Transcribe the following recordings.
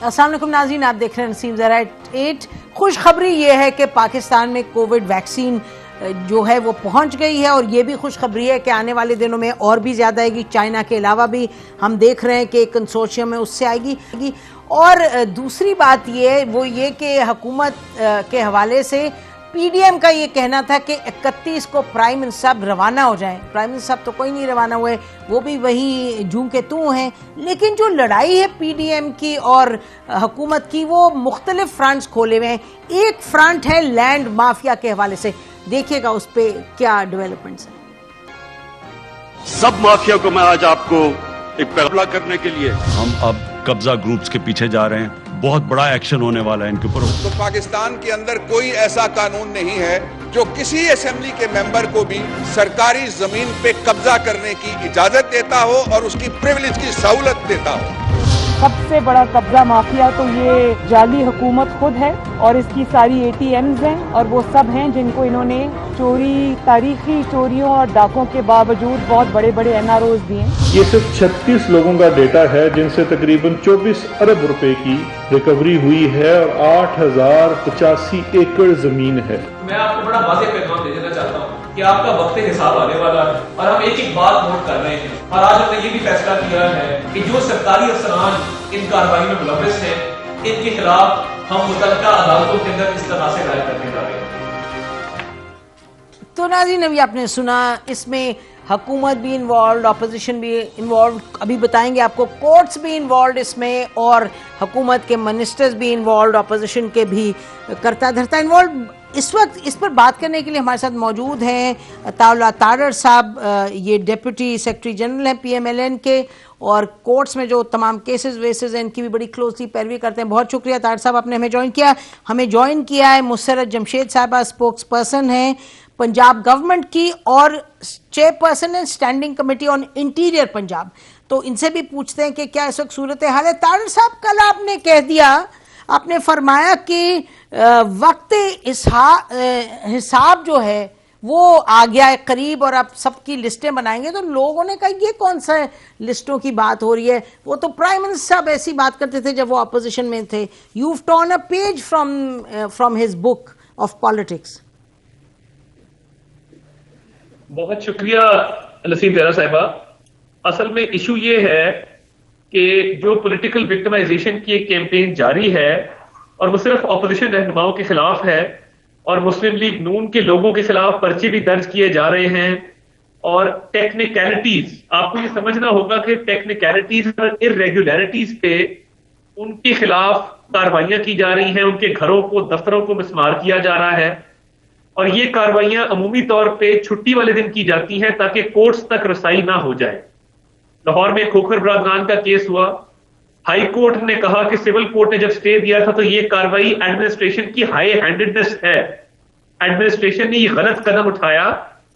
अस्सलाम वालेकुम नाज़रीन, आप देख रहे हैं नसीम ज़रा 8। खुशखबरी ये है कि पाकिस्तान में कोविड वैक्सीन जो है वो पहुंच गई है और ये भी खुशखबरी है कि आने वाले दिनों में और भी ज़्यादा आएगी। चाइना के अलावा भी हम देख रहे हैं कि एक कंसोर्शियम है उससे आएगी। और दूसरी बात ये कि हुकूमत के हवाले से पीडीएम का ये कहना था कि 31 को प्राइम मिनिस्टर साहब रवाना हो जाएं। प्राइम मिनिस्टर साहब तो कोई नहीं रवाना हुए, वो भी वही जूं के तू हैं। लेकिन जो लड़ाई है पीडीएम की और हुकूमत की, वो मुख्तलिफ फ्रंट्स खोले हुए हैं। एक फ्रंट है लैंड माफिया के हवाले से, देखिएगा उस पर क्या डेवलपमेंट्स हैं। सब माफिया को मैं आज आपको एक पैगला करने के लिए हम अब कब्जा ग्रुप्स के पीछे जा रहे हैं। बहुत बड़ा एक्शन होने वाला है इनके ऊपर। तो पाकिस्तान के अंदर कोई ऐसा कानून नहीं है जो किसी असेंबली के मेंबर को भी सरकारी जमीन पे कब्जा करने की इजाजत देता हो और उसकी प्रिविलेज की सहूलत देता हो। सबसे बड़ा कब्जा माफिया तो ये जाली हुकूमत खुद है और इसकी सारी एटीएम्स हैं और वो सब हैं जिनको इन्होंने तारीखी चोरियों और डाकों के बावजूद बहुत बड़े बड़े एनआरओज दिए। ये सिर्फ 36 लोगों का डेटा है जिनसे तकरीबन 24 अरब रुपए की रिकवरी हुई है और 8085 एकड़ जमीन है। मैं आपको बड़ा वाज़ेह पैगाम दे देना चाहता हूँ कि आपका वक्त हिसाब आने वाला है और हम एक एक बात नोट कर रहे हैं। और आज हमने ये भी फैसला किया है कि जो सरकारी अफसरान इन कार्रवाई में मुलव्वस हैं, इनके खिलाफ हम मुतल्लिका अदालतों के अंदर इस तरह से राय करने जा रहे हैं। तो नाज़रीन, अभी आपने सुना, इसमें हुकूमत भी इन्वॉल्व, अपोजिशन भी इन्वॉल्व, अभी बताएंगे आपको कोर्ट्स भी इन्वॉल्व इसमें और हुकूमत के मिनिस्टर्स भी इन्वॉल्व, अपोजिशन के भी करता धरता इन्वॉल्व। इस वक्त इस पर बात करने के लिए हमारे साथ मौजूद हैं अताउल्लाह तारर साहब, ये डिप्टी सेक्रेटरी जनरल हैं पीएमएलएन के और कोर्ट्स में जो तमाम केसेस वेसेस हैं इनकी भी बड़ी क्लोजली पैरवी करते हैं। बहुत शुक्रिया तारर साहब, आपने हमें ज्वाइन किया है। मुसर्रत जमशेद साहबा स्पोक्स पर्सन हैं पंजाब गवर्नमेंट की और चेयरपर्सन है standing committee on interior Punjab. तो इनसे भी पूछते हैं कि क्या इस वक्त सूरत हाल है। तारर साहब, कल आपने कह दिया, आपने फरमाया कि वक्त हिसाब जो है वो आ गया है करीब और आप सबकी लिस्टें बनाएंगे। तो लोगों ने कहा ये कौन सा लिस्टों की बात हो रही है, वो तो प्राइम मिनिस्टर साहब ऐसी बात करते थे जब वो अपोजिशन में थे। You've torn a page from his book of politics। बहुत शुक्रिया नसीम ज़रा साहिबा। असल में इशू ये है कि जो पॉलिटिकल विक्टिमाइजेशन की एक कैंपेन जारी है और वो सिर्फ ऑपोजिशन रहनुमाओं के खिलाफ है और मुस्लिम लीग नून के लोगों के खिलाफ पर्चे भी दर्ज किए जा रहे हैं। और टेक्निकलिटीज, आपको ये समझना होगा कि टेक्निकलिटीज और इर्रेगुलरिटीज पे उनके खिलाफ कार्रवाइयां की जा रही हैं, उनके घरों को, दफ्तरों को मिसमार किया जा रहा है और ये कार्रवाइयां अमूमी तौर पे छुट्टी वाले दिन की जाती हैं ताकि कोर्ट्स तक रसाई ना हो जाए। लाहौर में खोखर बरादरान का केस हुआ, हाई कोर्ट ने कहा कि सिविल कोर्ट ने जब स्टे दिया था तो ये कार्रवाई एडमिनिस्ट्रेशन की हाई हैंडेडनेस है, एडमिनिस्ट्रेशन ने ये गलत कदम उठाया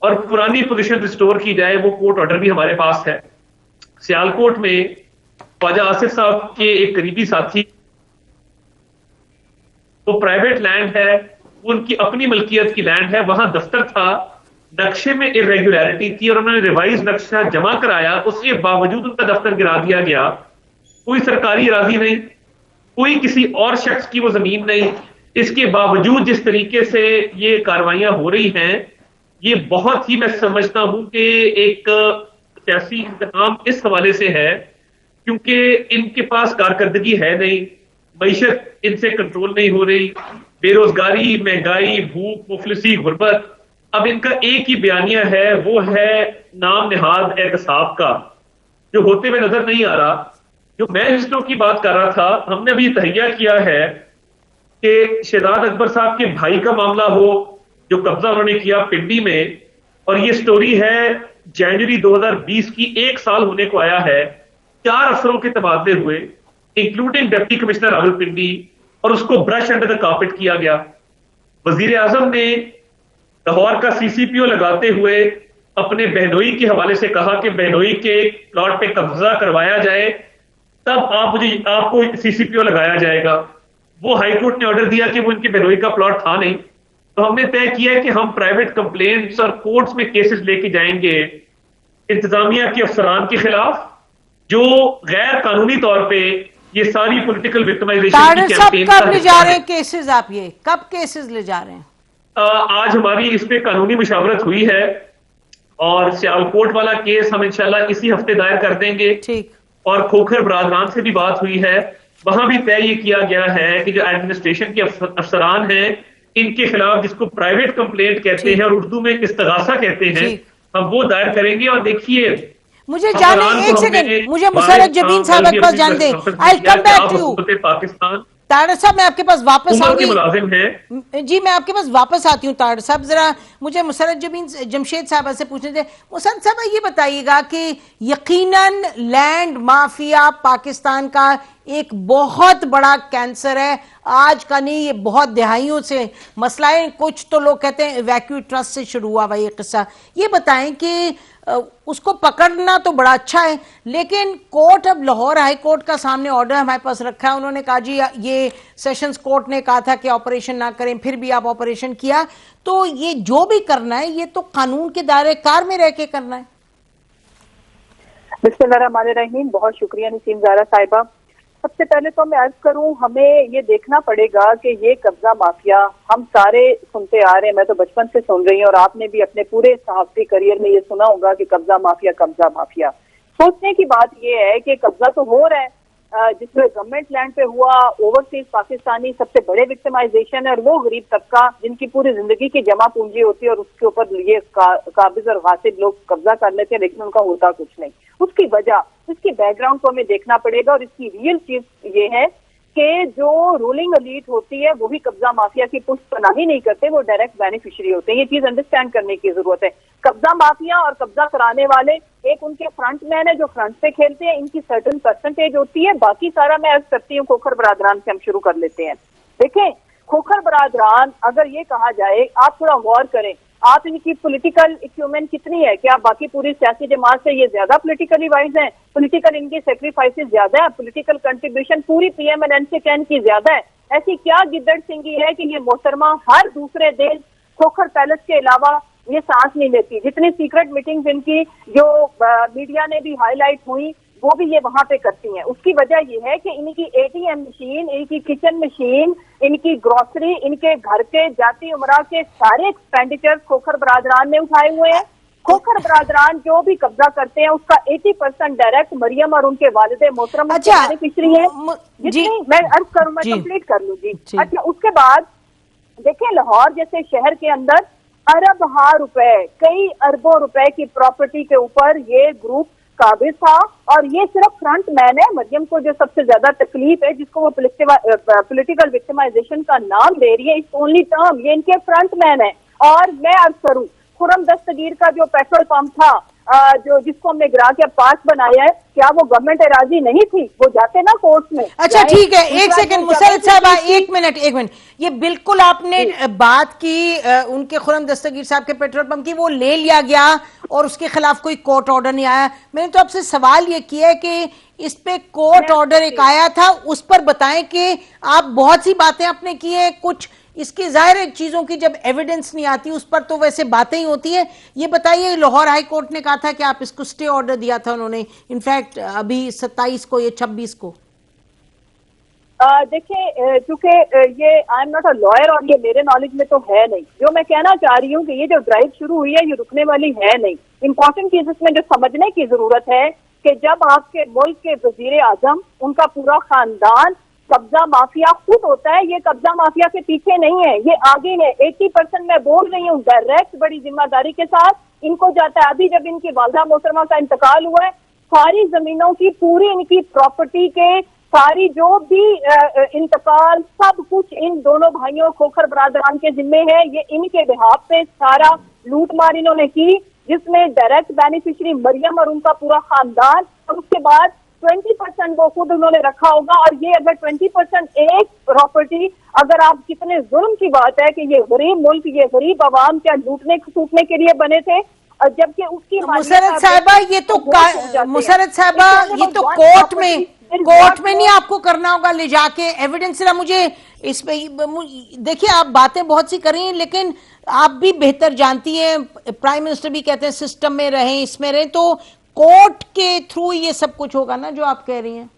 और पुरानी पोजीशन रिस्टोर की जाए, वो कोर्ट ऑर्डर भी हमारे पास है। सियालकोट में ख्वाजा आसिफ साहब के एक करीबी साथी, वो प्राइवेट लैंड है, उनकी अपनी मलकियत की लैंड है, वहां दफ्तर था, नक्शे में इरेगुलरिटी थी और उन्होंने रिवाइज नक्शा जमा कराया, उसके बावजूद उनका दफ्तर गिरा दिया गया। कोई सरकारी इरादी नहीं, कोई किसी और शख्स की वो जमीन नहीं, इसके बावजूद जिस तरीके से ये कार्रवाइयां हो रही हैं, ये बहुत ही, मैं समझता हूं कि एक सियासी इंतकाम इस हवाले से है क्योंकि इनके पास कारकर्दगी है नहीं, मईशत इनसे कंट्रोल नहीं हो रही, बेरोजगारी, महंगाई, भूख, मुफलिसी, गुर्बत। अब इनका एक ही बयानिया है, वो है नाम निहाद एहतसाब का, जो होते हुए नजर नहीं आ रहा। जो मैं लिस्टों की बात कर रहा था, हमने अभी तहैया किया है कि शहजाद अकबर साहब के भाई का मामला हो जो कब्जा उन्होंने किया पिंडी में, और ये स्टोरी है जनवरी 2020 की, 1 साल होने को आया है। 4 अफसरों के तबादले हुए इंक्लूडिंग डिप्टी कमिश्नर रावलपिंडी और उसको ब्रश अंडर द कार्पेट किया गया। वजीर आजम ने लाहौर का सीसीपीओ लगाते हुए अपने बहनोई के हवाले से कहा कि बहनोई के प्लॉट पे कब्जा करवाया जाए, तब आपको सीसीपीओ लगाया जाएगा। वो हाईकोर्ट ने ऑर्डर दिया कि वो इनके बहनोई का प्लॉट था नहीं, तो हमने तय किया है कि हम प्राइवेट कंप्लेंट्स और कोर्ट्स में केसेस लेके जाएंगे इंतजामिया के अफसरान के खिलाफ जो गैर कानूनी तौर पे ये सारी पॉलिटिकल विक्टिमाइजेशन तारड़ की साहब कैंपेन कब ले जा रहे हैं केसेस, आप ये कब केसेस ले जा रहे हैं? आज हमारी इस पे कानूनी मुशावरत हुई है और सियालकोट वाला केस हम इंशाल्लाह इसी हफ्ते दायर कर देंगे। ठीक। और खोखर बरादरान से भी बात हुई है, वहां भी तय ये किया गया है कि जो एडमिनिस्ट्रेशन के अफसरान हैं इनके खिलाफ, जिसको प्राइवेट कंप्लेंट कहते हैं और उर्दू में इस्तगासा कहते हैं, हम वो दायर करेंगे। और देखिए, मुझे जाने, एक सेकंड, मुझे मुसरत जबीन साहब के पास जान दे। I come back to you Pakistan. Tarar साहब मैं आपके पास वापस आऊंगी। मुलाजिम है जी, मैं आपके पास वापस आती हूँ। तारड़ साहब जरा मुझे मुसरत जमशेद साहब से पूछने थे। मुसरत साहब ये बताइएगा कि यकीनन लैंड माफिया पाकिस्तान का एक बहुत बड़ा कैंसर है, आज का नहीं, ये बहुत दिहाइयों से मसला है। कुछ तो लोग कहते हैं इवैक्यूएट ट्रस्ट से शुरू हुआ भाई ये किस्सा। ये बताएं कि उसको पकड़ना तो बड़ा अच्छा है, लेकिन कोर्ट, अब लाहौर हाई कोर्ट का सामने ऑर्डर हमारे पास रखा है, उन्होंने कहा जी ये सेशंस कोर्ट ने कहा था कि ऑपरेशन ना करें, फिर भी आप ऑपरेशन किया, तो ये जो भी करना है ये तो कानून के दायरे कार में रह के करना है। बिस्मिल्लाहिर्रहमानिर्रहीम। बहुत शुक्रिया नसीम ज़ारा साहिबा। सबसे पहले तो मैं अर्ज करूं, हमें ये देखना पड़ेगा कि ये कब्जा माफिया हम सारे सुनते आ रहे हैं, मैं तो बचपन से सुन रही हूँ और आपने भी अपने पूरे सहाफती करियर में ये सुना होगा कि कब्जा माफिया कब्जा माफिया। सोचने की बात ये है कि कब्जा तो हो रहा है, जिसमें गवर्नमेंट लैंड पे हुआ, ओवरसीज पाकिस्तानी सबसे बड़े विक्टिमाइजेशन है, और वो गरीब तबका जिनकी पूरी जिंदगी की जमा पूंजी होती है और उसके ऊपर ये काबिज और गासिब लोग कब्जा कर लेते हैं, लेकिन उनका होता कुछ नहीं। उसकी वजह, इसकी बैकग्राउंड को हमें देखना पड़ेगा। और इसकी रियल चीज ये है कि जो रूलिंग एलीट होती है वही कब्जा माफिया की पुष्टपनाही नहीं करते, वो डायरेक्ट बेनिफिशियरी होते हैं। ये चीज अंडरस्टैंड करने की जरूरत है। कब्जा माफिया और कब्जा कराने वाले एक उनके फ्रंट मैन है जो फ्रंट पे खेलते हैं, इनकी सर्टन परसेंटेज होती है। बाकी सारा मैं अर्ज करती हूँ खोखर बरादरान से हम शुरू कर लेते हैं। देखें, खोखर बरादरान, अगर ये कहा जाए, आप थोड़ा गौर करें, आप इनकी पॉलिटिकल इक्विपमेंट कितनी है? क्या बाकी पूरी सियासी जमात से ये ज्यादा पॉलिटिकली वाइज हैं? पॉलिटिकल इनकी सेक्रीफाइसेस ज्यादा है? पॉलिटिकल कंट्रीब्यूशन पूरी पीएम एंड एनसीकैन की ज्यादा है? ऐसी क्या गिद्दड़ सिंगी है कि ये मोहतरमा हर दूसरे दिन खोखर पैलेस के अलावा ये सांस नहीं लेती? जितनी सीक्रेट मीटिंग्स इनकी जो मीडिया ने भी हाईलाइट हुई, वो भी ये वहां पे करती हैं। उसकी वजह ये है कि इनकी एटीएम मशीन, इनकी किचन मशीन, इनकी ग्रोसरी, इनके घर के जाती उमरा के सारे एक्सपेंडिचर्स खोखर बरादरान ने उठाए हुए हैं। खोखर बरादरान जो भी कब्जा करते हैं उसका 80% डायरेक्ट मरियम और उनके वालिदे मोहतरम बेनिफिशरी है। जितनी मैं अर्ज करूं, मैं कंप्लीट कर लूं जी। अच्छा, उसके बाद देखें, लाहौर जैसे शहर के अंदर अरब रुपए, कई अरबों रुपए की प्रॉपर्टी के ऊपर ये ग्रुप काबिज था। और ये सिर्फ फ्रंट मैन है। मरियम को जो सबसे ज्यादा तकलीफ है, जिसको वो पॉलिटिकल विक्टिमाइजेशन का नाम दे रही है, इस ओनली टर्म, ये इनके फ्रंट मैन है। और मैं अर्ज करूं, खुरम दस्तगीर का जो पेट्रोल पंप था, जो जिसको हमने गिरा के पास बनाया है, क्या वो गवर्नमेंट एराजी नहीं थी? वो जाते ना कोर्ट में। अच्छा ठीक है, एक सेकंड मुसरत साहबा, एक मिनट। ये बिल्कुल आपने बात की उनके खुरम दस्तगीर साहब के पेट्रोल पंप की, वो ले लिया गया और उसके खिलाफ कोई कोर्ट ऑर्डर नहीं आया। मैंने तो आपसे सवाल ये किया है कि इस पे कोर्ट ऑर्डर एक आया था, उस पर बताएं कि आप बहुत सी बातें आपने की है, कुछ इसकी जाहिर है चीजों की जब एविडेंस नहीं आती उस पर तो वैसे बातें ही होती है। ये बताइए, लाहौर हाई कोर्ट ने कहा था कि आप इसको स्टे ऑर्डर दिया था उन्होंने, इनफैक्ट अभी 27 को या 26 को। देखिए, चूंकि ये I am not a lawyer और ये मेरे नॉलेज में तो है नहीं। जो मैं कहना चाह रही हूँ कि ये जो ड्राइव शुरू हुई है ये रुकने वाली है नहीं। इंपॉर्टेंट चीज इसमें जो समझने की जरूरत है कि जब आपके मुल्क के वजीर आजम, उनका पूरा खानदान कब्जा माफिया खुद होता है, ये कब्जा माफिया के पीछे नहीं है, ये आगे है। 80% मैं बोल रही हूँ डायरेक्ट बड़ी जिम्मेदारी के साथ इनको जाता है। अभी जब इनकी वालदा मोहतरमा का इंतकाल हुआ है, सारी जमीनों की, पूरी इनकी प्रॉपर्टी के सारी जो भी इंतकाल, सब कुछ इन दोनों भाइयों खोखर बरादरान के जिम्मे है। ये इनके बिहाफ पे सारा लूट मार इन्होंने की, जिसमें डायरेक्ट बेनिफिशियरी मरियम और उनका पूरा खानदान, और उसके बाद 20% वो खुद उन्होंने रखा होगा। और ये अगर 20% एक प्रॉपर्टी, अगर आप कितने जुल्म की बात है कि ये गरीब मुल्क, ये गरीब आवाम क्या लूटने टूटने के लिए बने थे, जबकि उसकी मुसरत साहिबा, ये तो मुसरत साहिबा, ये तो कोर्ट में नहीं आपको करना होगा ले जाके एविडेंस। मुझे इस पे देखिए, आप बातें बहुत सी करी, लेकिन आप भी बेहतर जानती हैं, प्राइम मिनिस्टर भी कहते हैं सिस्टम में रहें, इसमें रहें, तो कोर्ट के थ्रू ये सब कुछ होगा ना जो आप कह रही हैं।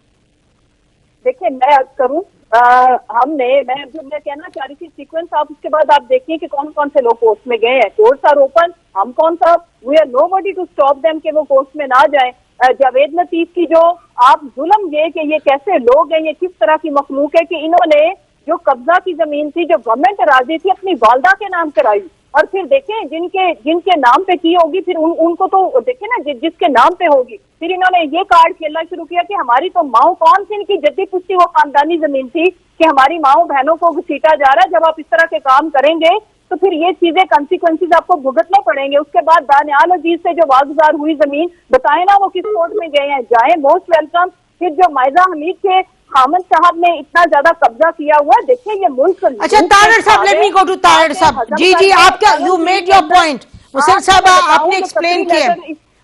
देखिए मैं अर्ज करूं, मैं कहना चाह रही थी सीक्वेंस आप उसके बाद आप देखिए कि कौन कौन से लोग कोर्ट में गए हैं। कोर्ट्स आर ओपन, हम कौन सा, we are nobody to stop them कि वो कोर्ट में ना जाए। जावेद लतीफ की जो आप जुल्म, ये कि ये कैसे लोग हैं, ये किस तरह की मखलूक है कि इन्होंने जो कब्जा की जमीन थी, जो गवर्नमेंट राजी थी, अपनी वालदा के नाम कराई, और फिर देखें जिनके नाम पे की होगी फिर उनको तो देखें ना, जिसके नाम पे होगी, फिर इन्होंने ये कार्ड खेलना शुरू किया कि हमारी तो माओ कौन सी इनकी जद्दी पुश्ती वो खानदानी जमीन थी कि हमारी माओ बहनों को घसीटा जा रहा है। जब आप इस तरह के काम करेंगे तो फिर ये चीजें कंसिक्वेंसेस आपको भुगतने पड़ेंगे। उसके बाद दानियाल अजीज से जो वागुजार हुई जमीन, बताएं ना वो किस कोर्ट में गए हैं, जाए, मोस्ट वेलकम। फिर जो मायजा हमीद के हामिद साहब ने इतना ज्यादा कब्जा किया हुआ है, देखिए ये मुल्क। अच्छा तारड़ साहब, let me go to Tarar साहब। जी आप क्या, यू मेड योर पॉइंट मुसर साहब, आपने एक्सप्लेन किया,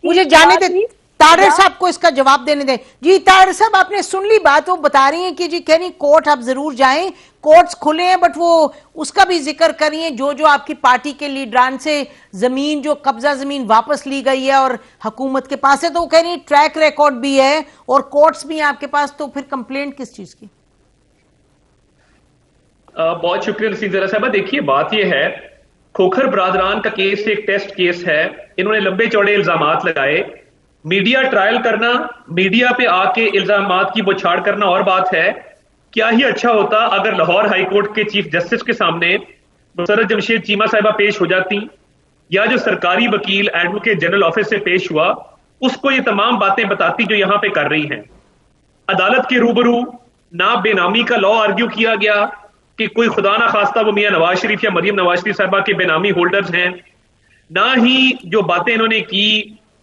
मुझे जाने दे, तारड़ साहब को इसका जवाब देने दें। जी तारड़ साहब, आपने सुन ली बात, वो बता रही हैं कि जी कह रही कोर्ट आप जरूर जाएं, कोर्ट्स खुले हैं, बट वो उसका भी जिक्र करिए जो आपकी पार्टी के लीडरान से जमीन, जो कब्जा जमीन वापस ली गई है और हुकूमत के पास है, तो वो कह रही ट्रैक रिकॉर्ड भी है और कोर्ट्स भी हैं आपके पास, तो फिर कंप्लेंट किस चीज की? बहुत शुक्रिया नसीम ज़रा साहबा। देखिए बात यह है, खोखर बरादरान का केस एक टेस्ट केस है। इन्होंने लंबे चौड़े इल्जामात लगाए, मीडिया ट्रायल करना, मीडिया पे आके इल्जामात की बौछार करना और बात है। क्या ही अच्छा होता अगर लाहौर हाई कोर्ट के चीफ जस्टिस के सामने मुसर्रत जमशेद चीमा साहिबा पेश हो जाती, या जो सरकारी वकील एडवोकेट जनरल ऑफिस से पेश हुआ उसको ये तमाम बातें बताती जो यहां पे कर रही हैं। अदालत के रूबरू ना बेनामी का लॉ आर्ग्यू किया गया कि कोई खुदा ना खास्ता वो मियां नवाज शरीफ या मरियम नवाज शरीफ साहिबा के बेनामी होल्डर्स हैं, ना ही जो बातें इन्होंने की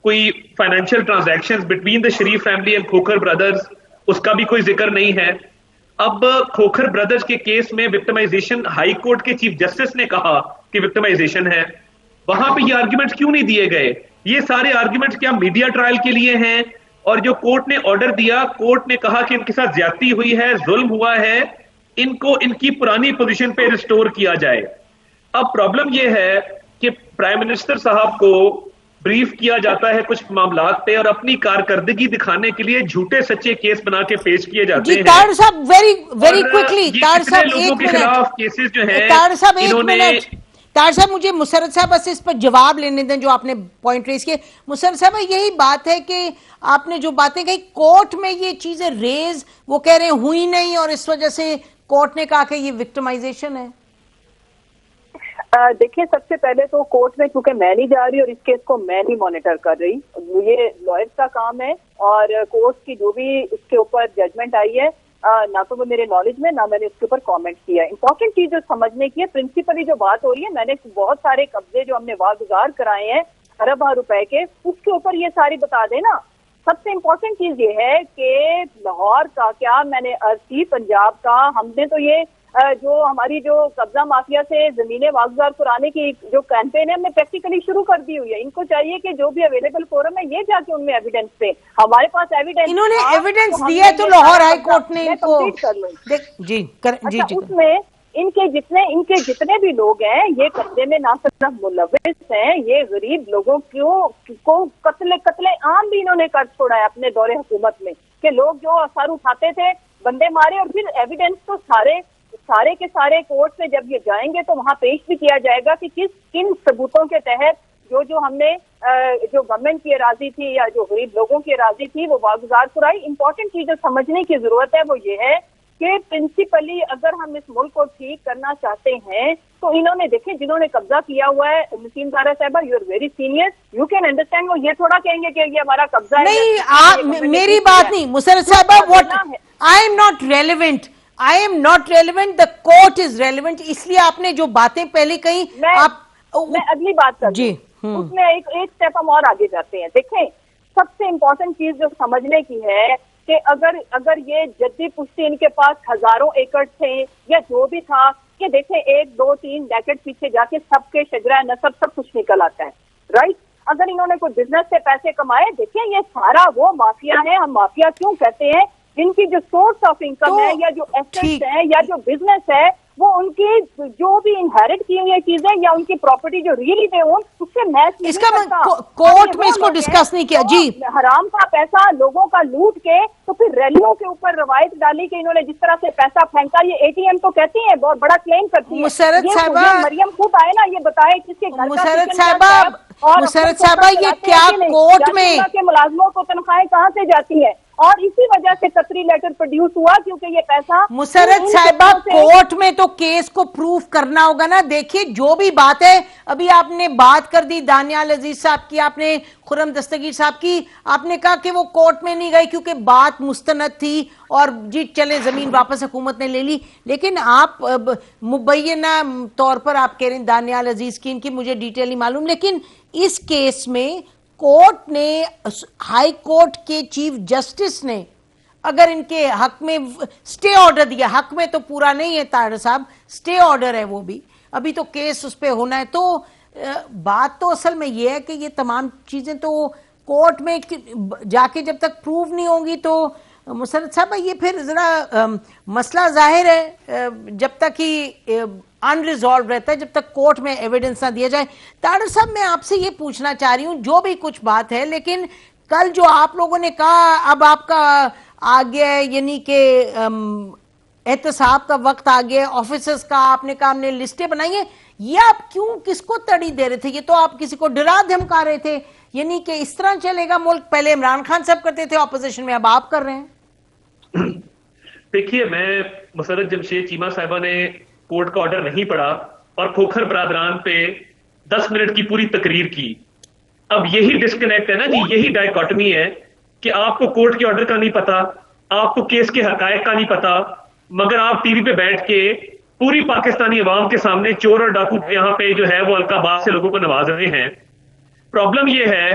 कोई financial transactions between the Sharif family and Khokhar brothers, उसका भी कोई जिक्र नहीं है। अब खोखर ब्रदर्स के केस में विक्टिमाइजेशन, हाई कोर्ट के चीफ जस्टिस ने कहा कि विक्टिमाइजेशन है, वहां पे ये आर्ग्यूमेंट्स क्यों नहीं दिए गए? ये सारे आर्ग्यूमेंट्स क्या मीडिया ट्रायल के लिए हैं? और जो कोर्ट ने ऑर्डर दिया, कोर्ट ने कहा कि इनके साथ ज्यादती हुई है, जुल्म हुआ है, इनको इनकी पुरानी पोजीशन पे रिस्टोर किया जाए। अब प्रॉब्लम यह है कि प्राइम मिनिस्टर साहब को ब्रीफ किया जाता है कुछ मामलात पे और अपनी कारकर्दगी दिखाने के लिए झूठे सच्चे केस बना के पेश किए जाते हैं। तारड़ साहब वेरी क्विकली, तारड़ साहब लोगों के खिलाफ केसेस जो है, तारड़ साहब एक मिनट, तारड़ साहब मुझे मुसर्रत साहब बस इस पर जवाब लेने दें जो आपने पॉइंट रेज किए। मुसर्रत साहब यही बात है कि आपने जो बातें कही कोर्ट में ये चीजें रेज, वो कह रहे हैं हुई नहीं और इस वजह से कोर्ट ने कहा कि ये विक्टिमाइजेशन है। देखिए सबसे पहले तो कोर्ट में, क्योंकि मैं नहीं जा रही और इस केस को मैं नहीं मॉनिटर कर रही, ये लॉयर्स का काम है, और कोर्ट की जो भी इसके ऊपर जजमेंट आई है ना तो वो मेरे नॉलेज में, ना मैंने उसके ऊपर कमेंट किया। इंपॉर्टेंट चीज जो समझने की है, प्रिंसिपली जो बात हो रही है, मैंने बहुत सारे कब्जे जो हमने वागुजार कराए हैं अरब रुपए के, उसके ऊपर ये सारी बता देना। सबसे इम्पोर्टेंट चीज ये है कि लाहौर का क्या मैंने अर्ज की, पंजाब का, हमने तो ये जो हमारी जो कब्जा माफिया से जमीनें वागुजार कराने की जो कैंपेन है हमने प्रैक्टिकली शुरू कर दी हुई है। इनको चाहिए कि जो भी अवेलेबल फोरम है ये जाके उनमें एविडेंस पे, हमारे पास एविडेंस, इन्होंने एविडेंस दिया तो लाहौर हाई कोर्ट ने इनको उसमें इनके जितने भी लोग हैं ये कब्जे में ना सिर्फ मुलविस हैं, ये गरीब लोगों को कत्ले आम भी इन्होंने कर छोड़ा है अपने दौरे हुकूमत में, कि लोग जो असर उठाते थे, बंदे मारे, और फिर एविडेंस तो सारे के सारे कोर्ट में जब ये जाएंगे तो वहां पेश भी किया जाएगा कि किन सबूतों के तहत जो हमने जो गवर्नमेंट की राजी थी या जो गरीब लोगों की राजी थी वो वागुजार कराई। इंपॉर्टेंट चीज जो समझने की जरूरत है वो ये है कि प्रिंसिपली अगर हम इस मुल्क को ठीक करना चाहते हैं तो इन्होंने देखे जिन्होंने कब्जा किया हुआ है, नसीम ज़ारा साहिबा you are very senior, you can understand, वो ये थोड़ा कहेंगे कि ये हमारा कब्जा है। नहीं, मेरी बात नहीं मुसर्रत साहिबा, what I am not relevant, I am not relevant, the court is relevant. इसलिए आपने जो बातें पहले कही, मैं अगली बात कर जी, उसमें एक स्टेप हम और आगे जाते हैं। देखें सबसे इम्पोर्टेंट चीज जो समझने की है कि अगर ये जद्दी पुश्ती इनके पास हजारों एकड़ थे या जो भी था, कि देखें 1, 2, 3 डेकेड पीछे जाके सबके शजरा नसब सब कुछ निकल आता है, राइट। अगर इन्होंने कोई बिजनेस से पैसे कमाए, देखें ये सारा वो माफिया है, हम माफिया क्यों कहते हैं, जिनकी जो सोर्स ऑफ इनकम है या जो एसेट्स है या जो बिजनेस है वो उनकी जो भी इनहेरिट की हुई चीजें या उनकी प्रॉपर्टी जो रियली दे ओन उससे मैच नहीं इसका करता। कोर्ट में इसको डिस्कस नहीं किया जी। हराम का पैसा लोगों का लूट के तो फिर रैलियों के ऊपर रवायत डाली कि इन्होंने जिस तरह से पैसा फेंका, ये एटीएम तो कहती है, बहुत बड़ा क्लेम करती है। मुशर्रत साहिबा, मरियम खुद आए ना, ये बताए किसके घर का मुशर्रत साहिबा ये क्या कोर्ट में के मुलाजमों को तनख्वाहें कहाँ से जाती है, और इसी वजह से कतरी लेटर प्रोड्यूस हुआ क्योंकि ये पैसा मुशर्रत साहिबा कोर्ट में तो केस को प्रूफ करना होगा ना। देखिए जो भी बात है, अभी आपने बात कर दी दानियाल अजीज साहब की, आपने खुर्रम दस्तगीर साहब की, आपने कहा कि वो कोर्ट में नहीं गए क्योंकि बात मुस्तनद थी और जी चले जमीन वापस हुकूमत ने ले ली। लेकिन आप मुबैना तौर पर आप कह रहे हैं दानियाल अजीज की, इनकी मुझे डिटेल नहीं मालूम, लेकिन इस केस में कोर्ट ने, हाई कोर्ट के चीफ जस्टिस ने अगर इनके हक में स्टे ऑर्डर दिया, हक में तो पूरा नहीं है ताहिर साहब, स्टे ऑर्डर है वो भी, अभी तो केस उस पर होना है, तो बात तो असल में ये है कि ये तमाम चीजें तो कोर्ट में जाके जब तक प्रूव नहीं होंगी तो मुशर्रत साहब ये फिर जरा मसला जाहिर है जब तक ही अनरिजॉल्व रहता है, जब तक कोर्ट में एविडेंस ना दिया जाए। ताहिर साहब मैं आपसे ये पूछना चाह रही हूँ, जो भी कुछ बात है, लेकिन कल जो आप लोगों ने कहा अब आपका आ गया है, यानी कि एहतसाब का वक्त आ गया, ऑफिसर्स का आपने कहा हमने लिस्टें बनाई है, ये आप क्यों किसको तड़ी दे रहे थे? ये तो आप किसी को डरा धमका रहे थे, यानी कि इस तरह चलेगा मुल्क? पहले इमरान खान साहब करते थे ऑपोजिशन में, अब आप कर रहे हैं। देखिए, मैं मुशर्रत जमशेद चीमा साहिबा ने कोर्ट का ऑर्डर नहीं पढ़ा और खोखर बरादरान पे 10 मिनट की पूरी तकरीर की। अब यही डिस्कनेक्ट है ना जी, यही डायकॉटमी है कि आपको कोर्ट के ऑर्डर का नहीं पता, आपको केस के हकायक का नहीं पता, मगर आप टीवी पे बैठ के पूरी पाकिस्तानी अवाम के सामने चोर और डाकू यहाँ पे जो है वो अलकाबाद से लोगों को नवाज रहे हैं। प्रॉब्लम ये है,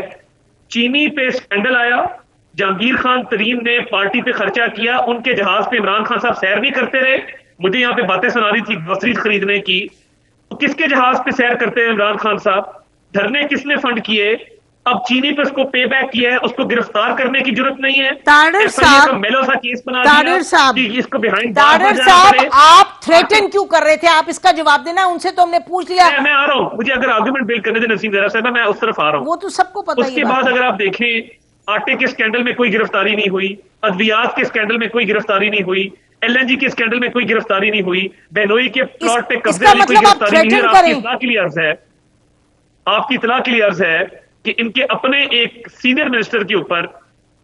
चीनी पे स्कैंडल आया, जहांगीर खान तरीन ने पार्टी पे खर्चा किया, उनके जहाज पे इमरान खान साहब सैर नहीं करते रहे। मुझे यहाँ पे बातें सुना रही थी ग्रोसरीज खरीदने की, तो किसके जहाज पे सैर करते हैं इमरान खान साहब? धरने किसने फंड किए? अब चीनी पे उसको पे बैक किया है, उसको गिरफ्तार करने की जरूरत नहीं है। तारिर साहब, मेलोसा केस बना तारिर साहब, इसको बिहाइंड तारिर साहब आप थ्रेटन क्यों कर रहे थे? आप इसका जवाब देना, उनसे तो हमने पूछ लिया। मैं आ रहा हूँ, मुझे अगर आर्गुमेंट बिल्ड करने थे नसीम जरा साहब, मैं उस तरफ आ रहा हूँ। वो तो सबको पता है। उसके बाद अगर आप देखें, आटे के स्कैंडल में कोई गिरफ्तारी नहीं हुई, अद्वियात के स्कैंडल में कोई गिरफ्तारी नहीं हुई, एलएनजी के स्कैंडल में कोई गिरफ्तारी नहीं हुई, बेनोई के प्लॉट पे कब्जे वाली कोई गिरफ्तारी नहीं है। आपकी इत्तला के लिए अर्ज है, आपकी इत्तला के लिए अर्ज है कि इनके अपने एक सीनियर मिनिस्टर के ऊपर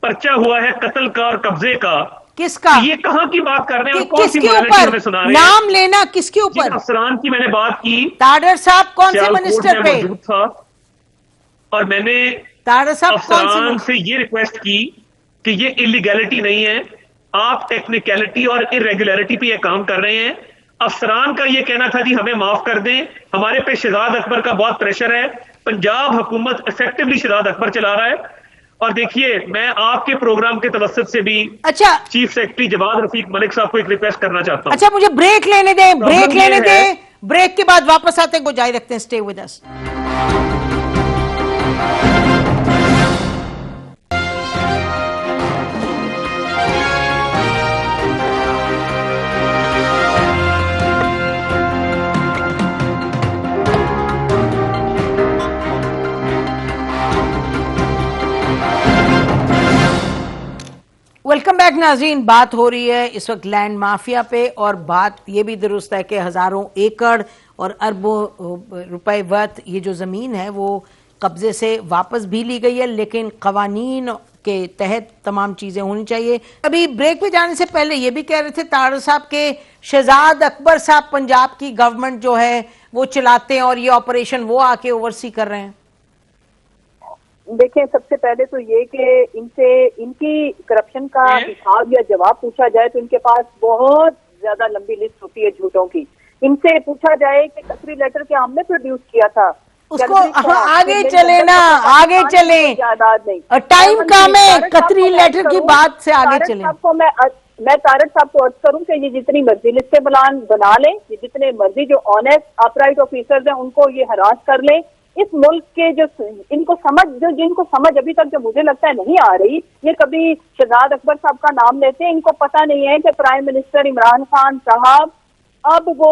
पर्चा हुआ है कत्ल का और कब्जे का। किसका? ये कहाँ की बात कर रहे हैं? कौन सी किसके ऊपर? सुना रहे हैं? नाम लेना, किसके ऊपर? अफसरान की मैंने बात की। तारिर साहब कौन से मिनिस्टर पे? मौजूद था और मैंने तारिर साहब अफसरान से ये रिक्वेस्ट की कि ये इलीगैलिटी नहीं है, आप टेक्निकलिटी और इरेगुलरिटी पे ये काम कर रहे हैं। अफसरान का ये कहना था जी हमें माफ कर दें, हमारे पे शहजाद अकबर का बहुत प्रेशर है, पंजाब हुकूमत इफेक्टिवली शहजाद अकबर चला रहा है। और देखिए, मैं आपके प्रोग्राम के तवस्सुत से भी अच्छा चीफ सेक्रेटरी जवाद रफीक मलिक साहब को एक रिक्वेस्ट करना चाहता हूं। अच्छा, मुझे ब्रेक लेने दें, ब्रेक लेने दें, ब्रेक के बाद वापस आते हैं, जारी रखते हैं। Stay with us. Welcome back नाज़रीन। बात हो रही है इस वक्त लैंड माफिया पे, और बात ये भी दुरुस्त है कि हजारों एकड़ और अरबों रुपए वर्थ ये जो ज़मीन है वो कब्जे से वापस भी ली गई है, लेकिन कवानीन के तहत तमाम चीज़ें होनी चाहिए। अभी ब्रेक पे जाने से पहले ये भी कह रहे थे तारिर साहब के शहजाद अकबर साहब पंजाब की गवर्नमेंट जो है वो चलाते हैं और ये ऑपरेशन वो आके ओवरसी कर रहे हैं। देखें, सबसे पहले तो ये कि इनसे इनकी करप्शन का हिसाब या जवाब पूछा जाए तो इनके पास बहुत ज्यादा लंबी लिस्ट होती है झूठों की। इनसे पूछा जाए कि कतरी लेटर क्या हमने प्रोड्यूस किया था, उसको आगे चले ना, आगे चले, टाइम कम है, कतरी लेटर की बात से आगे चले। आपको मैं तारिर साहब को अर्ज करूं कि ये जितनी मर्जी लिस्टें बना लें, ये जितने मर्जी जो ऑनेस्ट अपराइट ऑफिसर्स हैं उनको ये हरास कर लें। इस मुल्क के जो जिनको समझ अभी तक जो मुझे लगता है नहीं आ रही, ये कभी शहजाद अकबर साहब का नाम लेते हैं, इनको पता नहीं है कि प्राइम मिनिस्टर इमरान खान साहब अब वो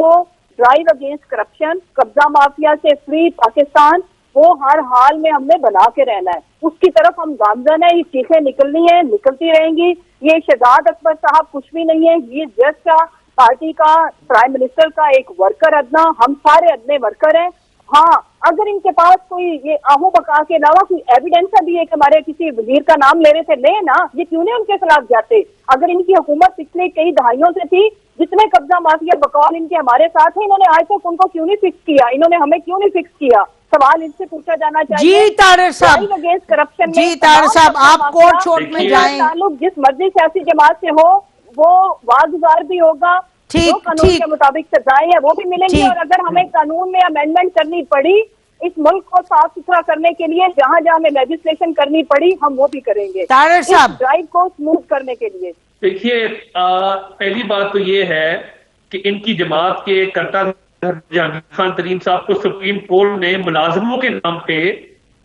ड्राइव अगेंस्ट करप्शन, कब्जा माफिया से फ्री पाकिस्तान, वो हर हाल में हमने बना के रहना है, उसकी तरफ हम गामजन है। ये चीखें निकलनी है, निकलती रहेंगी। ये शहजाद अकबर साहब कुछ भी नहीं है, ये जस्ट पार्टी का, प्राइम मिनिस्टर का एक वर्कर अदना, हम सारे अदने वर्कर हैं। हाँ, अगर इनके पास कोई ये आहू बका के अलावा कोई एविडेंस भी है कि हमारे किसी वजीर का नाम ले रहे थे, ले ना, ये क्यों नहीं उनके खिलाफ जाते? अगर इनकी हुकूमत पिछले कई दहाइयों से थी, जितने कब्जा माफिया बकौल इनके हमारे साथ है, इन्होंने आज तक उनको क्यों नहीं फिक्स किया? इन्होंने हमें क्यों नहीं फिक्स किया? सवाल इनसे पूछा जाना चाहिए। जी तारिर साहब, अगेंस्ट करप्शन, जी तारिर साहब, आप कोर्ट छोट में जाएं। ताल्लुक जिस मर्जी सियासी जमात से हो, वो वागुजार भी होगा, जो कानून के मुताबिक सजाएं है वो भी मिलेंगी। और अगर हमें कानून में अमेंडमेंट करनी पड़ी इस मुल्क को साफ सुथरा करने के लिए, जहाँ जहाँ हमें लेजिस्लेशन करनी पड़ी, हम वो भी करेंगे तारिर साहब, ड्राइव को स्मूथ करने के लिए। देखिए, पहली बात तो ये है कि इनकी जमात के कर्ता जहांगीर खान तरीन साहब को सुप्रीम कोर्ट ने मुलाजमों के नाम पे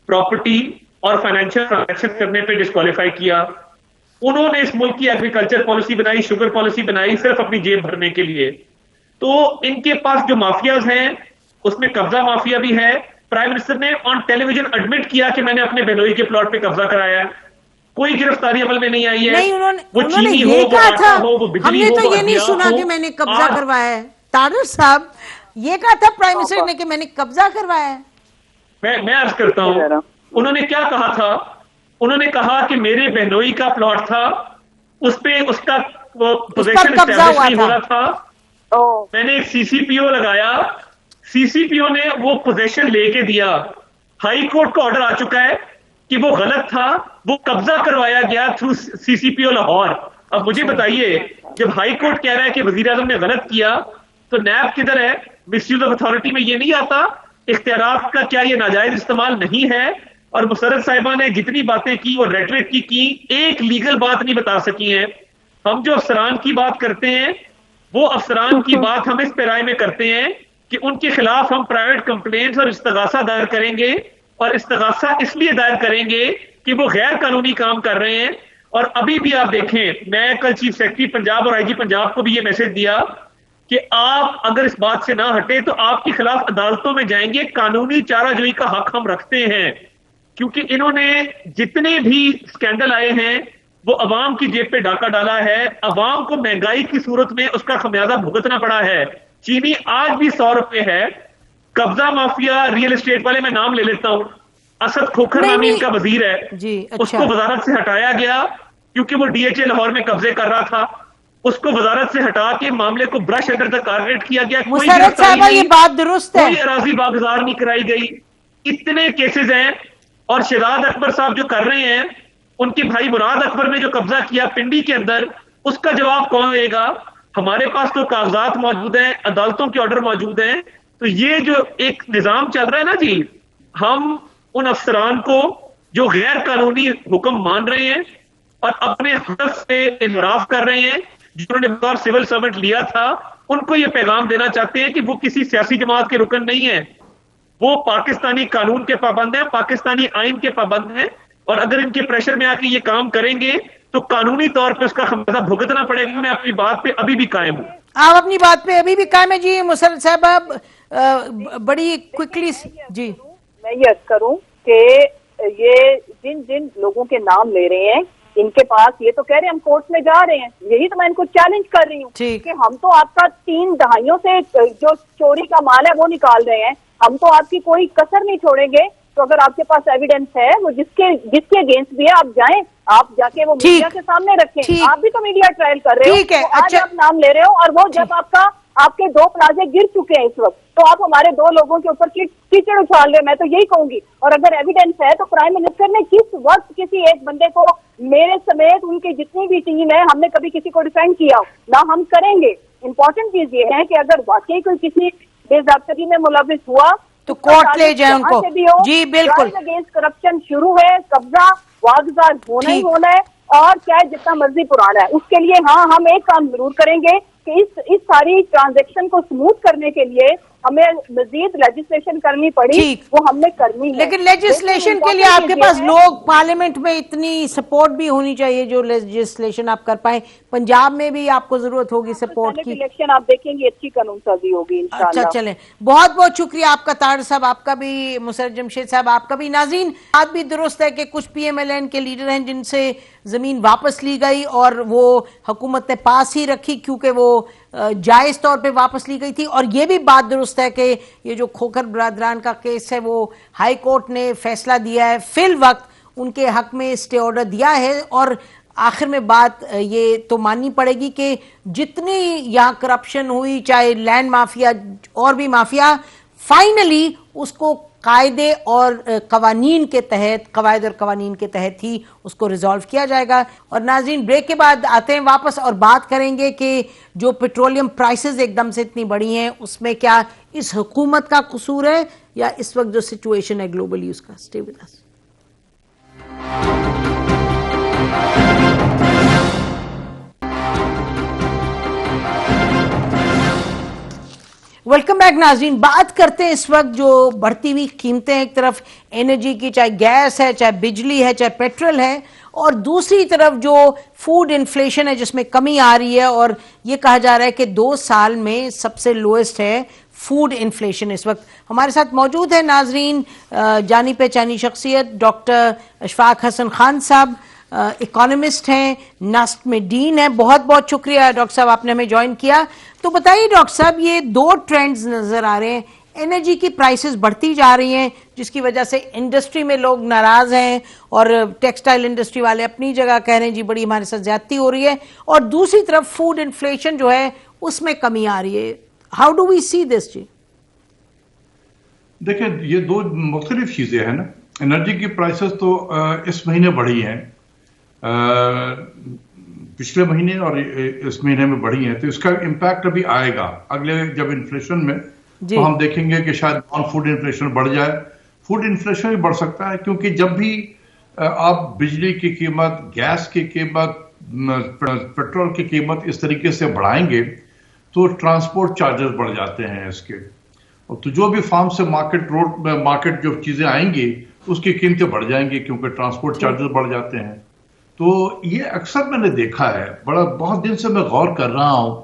प्रॉपर्टी और फाइनेंशियल ट्रांजैक्शन करने पे डिस्क्वालीफाई किया। उन्होंने इस मुल्क की एग्रीकल्चर पॉलिसी बनाई, शुगर पॉलिसी बनाई, सिर्फ अपनी जेब भरने के लिए। तो इनके पास जो माफियाज हैं उसमें कब्जा माफिया भी है। प्राइम मिनिस्टर ने ऑन टेलीविजन एडमिट किया कि मैंने अपने बहनोई के प्लॉट पे कब्जा कराया है। कोई गिरफ्तारी अमल में नहीं आई है। नहीं, वो चीनी हो, वो आटा हो, वो बिजली हमने हो, तो वो ये नहीं हथियार सुना हो। कि मैंने कब्जा करवाया है। तारिर साहब, ये कहा था प्राइम मिनिस्टर ने कि मैंने कब्जा करवाया है। मैं अर्ज करता हूं, उन्होंने क्या कहा था? उन्होंने कहा कि मेरे बहनोई का प्लॉट था, उस पे उसका पोजीशन एस्टैब्लिश नहीं हो रहा था। मैंने एक सीसीपीओ लगाया, सीसीपीओ ने वो पोजीशन लेके दिया। हाई कोर्ट का ऑर्डर आ चुका है कि वो गलत था, वो कब्जा करवाया गया थ्रू सीसीपीओ लाहौर। अब मुझे बताइए, जब हाई कोर्ट कह रहा है कि वजीर आजम ने गलत किया, तो नैब किधर है? मिसयूज ऑफ अथॉरिटी में ये नहीं आता? इख्तियारात का क्या ये नाजायज इस्तेमाल नहीं है? और मुशर्रफ साहिबा ने जितनी बातें की वो रेटरिक की, एक लीगल बात नहीं बता सकी है। हम जो अफसरान की बात करते हैं, वो अफसरान की बात हम इस पैराए में करते हैं कि उनके खिलाफ हम प्राइवेट कंप्लेंट्स और इस्तगासा दायर करेंगे। और इस्तगासा इसलिए दायर करेंगे कि वो गैर कानूनी काम कर रहे हैं। और अभी भी आप देखें, मैं कल चीफ सेक्रेटरी पंजाब और आईजी पंजाब को भी ये मैसेज दिया कि आप अगर इस बात से ना हटे तो आपके खिलाफ अदालतों में जाएंगे। कानूनी चाराजोई का हक हम रखते हैं, क्योंकि इन्होंने जितने भी स्कैंडल आए हैं वो अवाम की जेब पे डाका डाला है। अवाम को महंगाई की सूरत में उसका खमियाजा भुगतना पड़ा है। चीनी आज भी 100 रुपए है। कब्जा माफिया, रियल एस्टेट वाले, मैं नाम ले लेता हूं, असद खोखर नामी इनका वजीर है जी, अच्छा। उसको वजारत से हटाया गया क्योंकि वो डीएचए लाहौर में कब्जे कर रहा था। उसको वजारत से हटा के मामले को ब्रश अंडर द कारपेट किया गया। मुशर्रफ साहब, ये बात दुरुस्त है, कोई अराजी बागजार नहीं कराई गई। इतने केसेस हैं। और शहजाद अकबर साहब जो कर रहे हैं, उनके भाई मुराद अकबर ने जो कब्जा किया पिंडी के अंदर, उसका जवाब कौन देगा? हमारे पास तो कागजात मौजूद हैं, अदालतों के ऑर्डर मौजूद हैं। तो ये जो एक निजाम चल रहा है ना जी, हम उन अफसरान को जो गैर कानूनी हुक्म मान रहे हैं और अपने हक से इनराफ कर रहे हैं, जिन्होंने बतौर सिविल सर्वेंट लिया था, उनको ये पैगाम देना चाहते हैं कि वो किसी सियासी जमात के रुकन नहीं है। वो पाकिस्तानी कानून के पाबंद हैं, पाकिस्तानी आइन के पाबंद हैं। और अगर इनके प्रेशर में आके ये काम करेंगे तो कानूनी तौर पे उसका खमियाजा भुगतना पड़ेगा। मैं अपनी बात पे अभी भी कायम हूं। आप अपनी बात पे अभी भी कायम है जी। मुशर्रफ साहब, आप बड़ी क्विकली जी। मैं ये अर्ज करूं कि ये जिन जिन लोगों के नाम ले रहे हैं, इनके पास ये तो कह रहे हैं हम कोर्ट में जा रहे हैं। यही तो मैं इनको चैलेंज कर रही हूँ कि हम तो आपका 3 दहाइयों से जो चोरी का माल है वो निकाल रहे हैं, हम तो आपकी कोई कसर नहीं छोड़ेंगे। तो अगर आपके पास एविडेंस है, वो जिसके अगेंस्ट भी है, आप जाएं, आप जाके वो मीडिया के सामने रखें। आप भी तो मीडिया ट्रायल कर रहे हो, तो आज आप नाम ले रहे हो। और वो जब आपके 2 प्लाजे गिर चुके हैं इस वक्त, तो आप हमारे 2 लोगों के ऊपर कीचड़ उछाल रहे हैं। मैं तो यही कहूंगी। और अगर एविडेंस है तो प्राइम मिनिस्टर ने किस वक्त किसी एक बंदे को, मेरे समेत उनकी जितनी भी टीम है, हमने कभी किसी को डिफेंड किया ना हम करेंगे। इंपॉर्टेंट चीज ये है कि अगर वाकई कोई किसी बेजाबतगी में मुलविस हुआ तो कोर्ट ले जाए उनको। जी बिल्कुल। अगेंस्ट करप्शन शुरू है, कब्जा वागजार होना ही होना है। और चाहे जितना मर्जी पुराना है, उसके लिए हाँ, हम एक काम जरूर करेंगे कि इस सारी ट्रांजैक्शन को स्मूथ करने के लिए हमें मजीद लेजिस्लेशन करनी पड़ी, वो हमने करनी है। लेकिन लेजिस्लेशन के लिए आपके पास लोग पार्लियामेंट में इतनी सपोर्ट भी होनी चाहिए जो लेजिस्लेशन आप कर पाए। पंजाब में भी आपको जरूरत होगी सपोर्ट की। इलेक्शन आप देखेंगे अच्छी कानून साजी होगी इंशाल्लाह। अच्छा चले, बहुत बहुत शुक्रिया आपका तार साहब, आपका भी मुसर्रफ जमशेद साहब, आपका भी। नाज़रीन, बात भी दुरुस्त है कि कुछ PMLN के लीडर हैं जिनसे जमीन वापस ली गई और वो हुकूमत ने पास ही रखी क्योंकि वो जायज तौर पे वापस ली गई थी। और ये भी बात दुरुस्त है कि ये जो खोखर बरादरान का केस है वो हाई कोर्ट ने फैसला दिया है, फिल वक्त उनके हक में स्टे ऑर्डर दिया है। और आखिर में बात ये तो माननी पड़ेगी कि जितनी यहाँ करप्शन हुई, चाहे लैंड माफिया और भी माफिया, फाइनली उसको कायदे और कवानीन के तहत, कवायद और कवानीन के तहत ही उसको रिजॉल्व किया जाएगा। और नाज़रीन, ब्रेक के बाद आते हैं वापस और बात करेंगे कि जो पेट्रोलियम प्राइसेस एकदम से इतनी बढ़ी हैं उसमें क्या इस हुकूमत का कसूर है या इस वक्त जो सिचुएशन है ग्लोबली उसका। Stay with us. Welcome back नाज़रीन। बात करते हैं इस वक्त जो बढ़ती हुई कीमतें, एक तरफ एनर्जी की, चाहे गैस है, चाहे बिजली है, चाहे पेट्रोल है, और दूसरी तरफ जो फूड इन्फ्लेशन है जिसमें कमी आ रही है। और ये कहा जा रहा है कि 2 साल में सबसे लोएस्ट है फूड इन्फ्लेशन। इस वक्त हमारे साथ मौजूद है नाज़रीन जानी पहचानी शख्सियत डॉक्टर अशफाक हसन खान साहब, इकोनॉमिस्ट हैं, नस्ट में डीन है। बहुत बहुत शुक्रिया डॉक्टर साहब आपने हमें ज्वाइन किया। तो बताइए डॉक्टर साहब, ये 2 ट्रेंड्स नजर आ रहे हैं। एनर्जी की प्राइसेस बढ़ती जा रही हैं जिसकी वजह से इंडस्ट्री में लोग नाराज हैं और टेक्सटाइल इंडस्ट्री वाले अपनी जगह कह रहे हैं जी बड़ी हमारे साथ ज्यादती हो रही है, और दूसरी तरफ फूड इन्फ्लेशन जो है उसमें कमी आ रही है। How do we see this जी? देखिए, ये 2 मुख्तलिफ चीजें हैं ना। एनर्जी की प्राइसेस तो इस महीने बढ़ी हैं, पिछले महीने और इस महीने में बढ़ी हैं, तो इसका इम्पैक्ट अभी आएगा अगले जब इन्फ्लेशन में, तो हम देखेंगे कि शायद नॉन फूड इन्फ्लेशन बढ़ जाए। फूड इन्फ्लेशन भी बढ़ सकता है क्योंकि जब भी आप बिजली की कीमत, गैस की कीमत, पेट्रोल की कीमत इस तरीके से बढ़ाएंगे तो ट्रांसपोर्ट चार्जेस बढ़ जाते हैं इसके, और तो जो भी फार्म से मार्केट जो चीजें आएंगी उसकी कीमतें बढ़ जाएंगी क्योंकि ट्रांसपोर्ट चार्जेस बढ़ जाते हैं। तो ये अक्सर मैंने देखा है, बहुत दिन से मैं गौर कर रहा हूं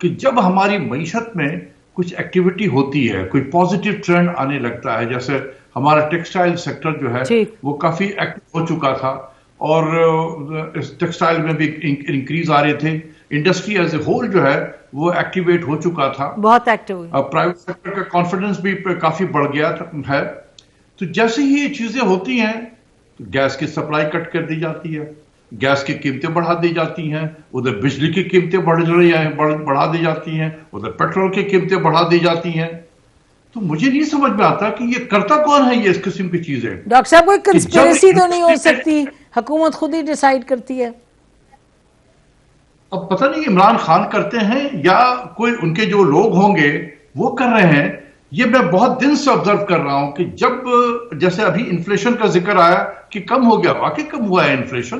कि जब हमारी मईशत में कुछ एक्टिविटी होती है, कोई पॉजिटिव ट्रेंड आने लगता है, जैसे हमारा टेक्सटाइल सेक्टर जो है वो काफी एक्टिव हो चुका था और इस टेक्सटाइल में भी इंक्रीज आ रहे थे, इंडस्ट्री एज ए होल जो है वो एक्टिवेट हो चुका था, बहुत एक्टिव। प्राइवेट सेक्टर का कॉन्फिडेंस भी काफी बढ़ गया है। तो जैसे ही ये चीजें होती हैं तो गैस की सप्लाई कट कर दी जाती है, गैस की कीमतें बढ़ा दी जाती हैं, उधर बिजली की कीमतें बढ़ा दी जाती हैं, उधर पेट्रोल की कीमतें बढ़ा दी जाती हैं। तो मुझे नहीं समझ में आता कि ये करता कौन है ये इस किस्म की चीजें। डॉक्टर साहब, कोई कंस्पिरेसी तो नहीं हो सकती? हुकूमत खुद ही डिसाइड करती है। अब पता नहीं इमरान खान करते हैं या कोई उनके जो लोग होंगे वो कर रहे हैं। ये मैं बहुत दिन से ऑब्जर्व कर रहा हूं कि जब जैसे अभी इन्फ्लेशन का जिक्र आया कि कम हो गया, वाकई कम हुआ है इन्फ्लेशन,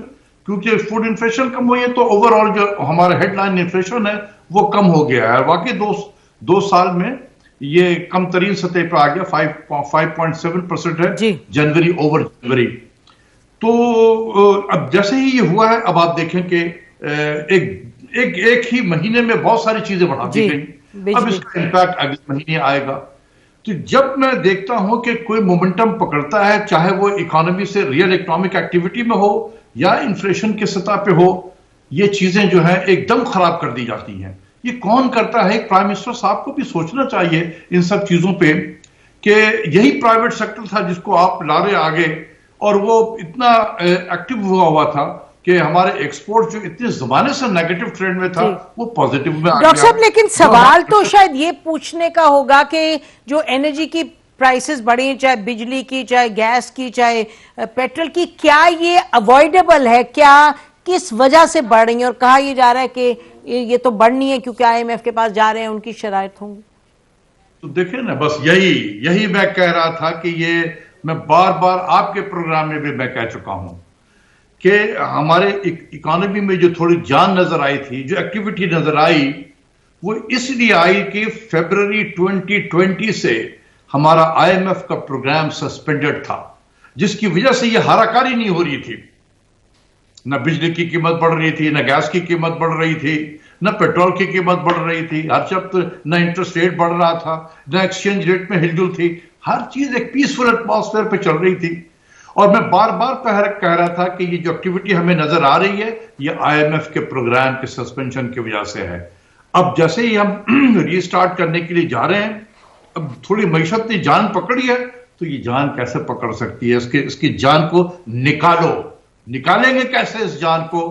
क्योंकि फूड इन्फ्लेशन कम हुई है तो ओवरऑल जो हमारा हेडलाइन इन्फ्लेशन है वो कम हो गया है। वाकई 2 साल में ये कम तरीन सतह पर आ गया, 5.7% है जनवरी ओवर जनवरी। तो अब जैसे ही ये हुआ है, अब आप देखें कि एक ही महीने में बहुत सारी चीजें बढ़ा दी गई। अब इसका इम्पैक्ट अगले महीने आएगा। तो जब मैं देखता हूं कि कोई मोमेंटम पकड़ता है, चाहे वो इकोनॉमी से रियल इकोनॉमिक एक्टिविटी में हो या इन्फ्लेशन की सतह पे हो, ये चीजें जो है एकदम खराब कर दी जाती हैं। ये कौन करता है? प्राइम मिनिस्टर साहब को भी सोचना चाहिए इन सब चीजों पे कि यही प्राइवेट सेक्टर था जिसको आप ला रहे आगे, और वो इतना एक्टिव हुआ था कि हमारे एक्सपोर्ट जो इतने जमाने से नेगेटिव ट्रेंड में था वो पॉजिटिव में आ गया। डॉक्टर साहब, लेकिन सवाल तो शायद ये पूछने का होगा कि जो एनर्जी की प्राइसेस बढ़ी, चाहे बिजली की, चाहे गैस की, चाहे पेट्रोल की, क्या ये अवॉइडेबल है? क्या किस वजह से बढ़ रही है? और कहा यह जा रहा है कि ये तो बढ़नी है क्योंकि IMF के पास जा रहे हैं, उनकी शराइत होंगी। तो देखिए ना, बस यही मैं कह रहा था कि ये मैं बार बार आपके प्रोग्राम में भी मैं कह चुका हूं कि हमारे इकोनॉमी में जो थोड़ी जान नजर आई थी, जो एक्टिविटी नजर आई, वो इसलिए आई कि फरवरी 2020 से हमारा IMF का प्रोग्राम सस्पेंडेड था, जिसकी वजह से ये हाराकारी नहीं हो रही थी। न बिजली की कीमत बढ़ रही थी, न गैस की कीमत बढ़ रही थी, न पेट्रोल की कीमत बढ़ रही थी, हर शब्द न इंटरेस्ट रेट बढ़ रहा था, न एक्सचेंज रेट में हिलजुल थी। हर चीज एक पीसफुल एटमॉस्फेयर पे चल रही थी। और मैं बार बार कह रहा था कि ये जो एक्टिविटी हमें नजर आ रही है, ये IMF के प्रोग्राम के सस्पेंशन की वजह से है। अब जैसे ही हम रीस्टार्ट करने के लिए जा रहे हैं, अब थोड़ी मईशत ने जान पकड़ी है, तो ये जान कैसे पकड़ सकती है? इसकी जान को निकालेंगे कैसे इस जान को?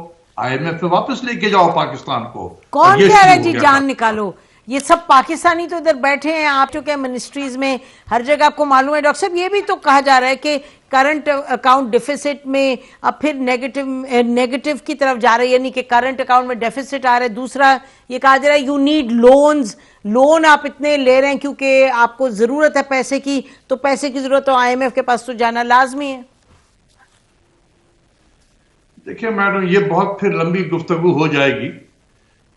IMF में वापस लेके जाओ पाकिस्तान को। कौन कह रहा है जी जान निकालो? ये सब पाकिस्तानी तो इधर बैठे हैं, आप चुके हैं मिनिस्ट्रीज में, हर जगह आपको मालूम है। डॉक्टर साहब, ये भी तो कहा जा रहा है कि करंट अकाउंट डिफिसिट में अब फिर नेगेटिव की तरफ जा रही है, यानी कि करंट अकाउंट में डेफिसिट आ रहा है। दूसरा ये कहा जा रहा है यू नीड लोन आप इतने ले रहे हैं क्योंकि आपको जरूरत है पैसे की, तो पैसे की जरूरत तो IMF के पास तो जाना लाजमी है। देखिए मैडम, ये बहुत फिर लंबी गुफ्तगू हो जाएगी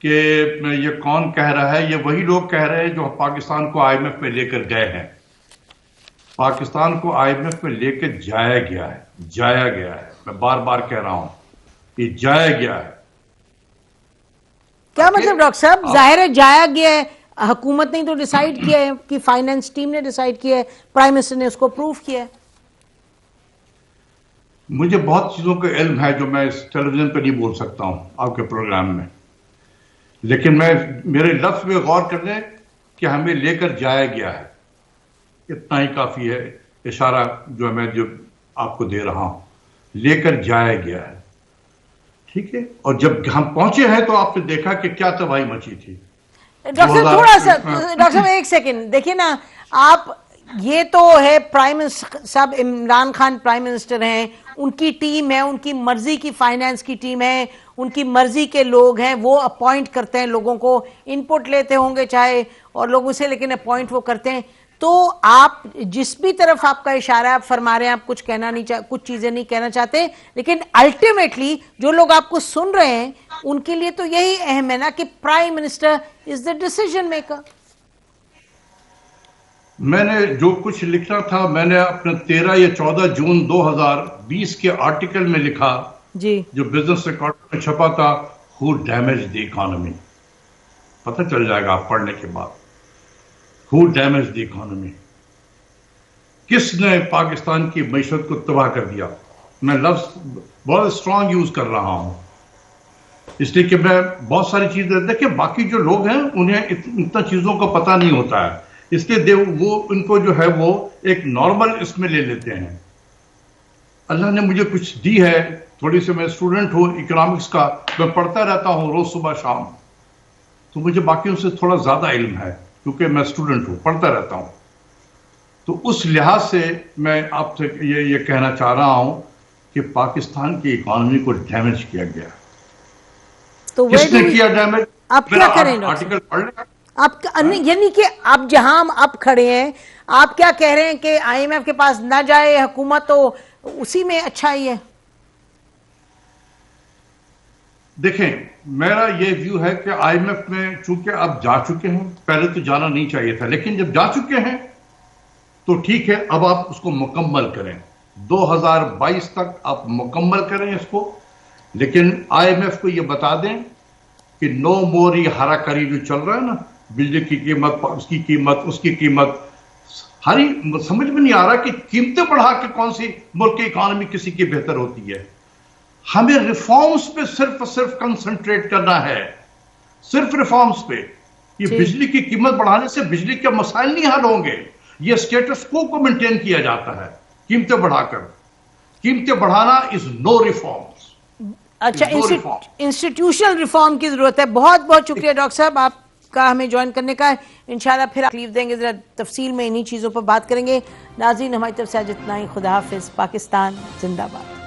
कि ये कौन कह रहा है। ये वही लोग कह रहे हैं जो पाकिस्तान को IMF में लेकर गए हैं। पाकिस्तान को IMF में लेकर जाया गया है। मैं बार बार कह रहा हूं कि जाया गया है। क्या मतलब डॉक्टर साहब? जाहिर है जाया गया है, हुकूमत ने तो डिसाइड किया है कि फाइनेंस टीम ने डिसाइड किया है, प्राइम मिनिस्टर ने उसको अप्रूव किया है। मुझे बहुत चीजों का इल्म है जो मैं इस टेलीविजन पर नहीं बोल सकता हूं आपके प्रोग्राम में, लेकिन मेरे लफ्ज में गौर कर लें कि हमें लेकर जाया गया है, इतना ही काफी है। इशारा जो आपको दे रहा हूं, लेकर जाया गया है, ठीक है। और जब हम पहुंचे हैं तो आपने देखा कि क्या तबाही मची थी। डॉक्टर साहब थोड़ा सा, डॉक्टर साहब एक सेकंड देखिए ना, आप ये तो है प्राइम मिनिस्टर साहब, इमरान खान प्राइम मिनिस्टर हैं, उनकी टीम है, उनकी मर्जी की फाइनेंस की टीम है, उनकी मर्जी के लोग हैं, वो अपॉइंट करते हैं लोगों को, इनपुट लेते होंगे चाहे और लोगों से, लेकिन अपॉइंट वो करते हैं। तो आप जिस भी तरफ आपका इशारा है, आप फरमा रहे हैं, आप कुछ कहना नहीं कुछ चीजें नहीं कहना चाहते, लेकिन अल्टीमेटली जो लोग आपको सुन रहे हैं उनके लिए तो यही अहम है ना कि prime minister is the decision maker. मैंने जो कुछ लिखना था, मैंने अपने 13 या 14 जून 2020 के आर्टिकल में लिखा जी, जो बिजनेस रिकॉर्ड में छपा था, हु डैमेज द इकोनॉमी। पता चल जाएगा आप पढ़ने के बाद, हु डैमेज द इकोनॉमी, किसने पाकिस्तान की मईशत को तबाह कर दिया। मैं लफ्ज बहुत स्ट्रांग यूज कर रहा हूं इसलिए कि मैं बहुत सारी चीजें, देखिए बाकी जो लोग हैं उन्हें इतना चीजों का पता नहीं होता है, इसलिए वो उनको जो है वो एक नॉर्मल इसमें ले लेते हैं। अल्लाह ने मुझे कुछ दी है, थोड़ी सी, मैं स्टूडेंट हूँ इकोनॉमिक्स का, मैं पढ़ता रहता हूँ रोज सुबह शाम, तो मुझे बाकियों से थोड़ा ज्यादा इल्म है क्योंकि मैं स्टूडेंट हूँ, पढ़ता रहता हूँ। तो उस लिहाज से मैं आपसे ये कहना चाह रहा हूँ कि पाकिस्तान की इकोनॉमी को डैमेज किया गया। तो किसने किया डैमेज? आप क्या करें? आर्टिकल पढ़ लें आप, यानी कि अब जहां हम अब खड़े हैं, आप क्या कह रहे हैं कि IMF के पास ना जाए हुकूमत, तो उसी में अच्छा ही है? देखें, मेरा ये व्यू है कि IMF में चूंकि अब जा चुके हैं, पहले तो जाना नहीं चाहिए था, लेकिन जब जा चुके हैं तो ठीक है, अब आप उसको मुकम्मल करें, 2022 तक आप मुकम्मल करें इसको। लेकिन IMF को ये बता दें कि नो मोर ये हाराकारी जो चल रहा है ना, बिजली की कीमत, उसकी कीमत, उसकी कीमत, समझ में नहीं आ रहा कि कीमतें बढ़ा के कौन सी मुल्क की इकोनॉमी किसी की बेहतर होती है। हमें रिफॉर्म्स पे सिर्फ कंसंट्रेट करना है, सिर्फ रिफॉर्म्स पे। ये बिजली की कीमत बढ़ाने से बिजली के मसाइल नहीं हल होंगे, ये स्टेटस को मेंटेन किया जाता है कीमतें बढ़ाकर। कीमतें बढ़ाना इज नो रिफॉर्म्स। अच्छा, इंस्टीट्यूशनल रिफॉर्म की जरूरत है। बहुत बहुत शुक्रिया डॉक्टर साहब आपका हमें ज्वाइन करने का। इंशाल्लाह फिर तकलीफ देंगे, जरा तफसील में इन्हीं चीज़ों पर बात करेंगे। नाज़रीन, हमारी तरफ से आज इतना ही। खुदा हाफिज़। पाकिस्तान जिंदाबाद।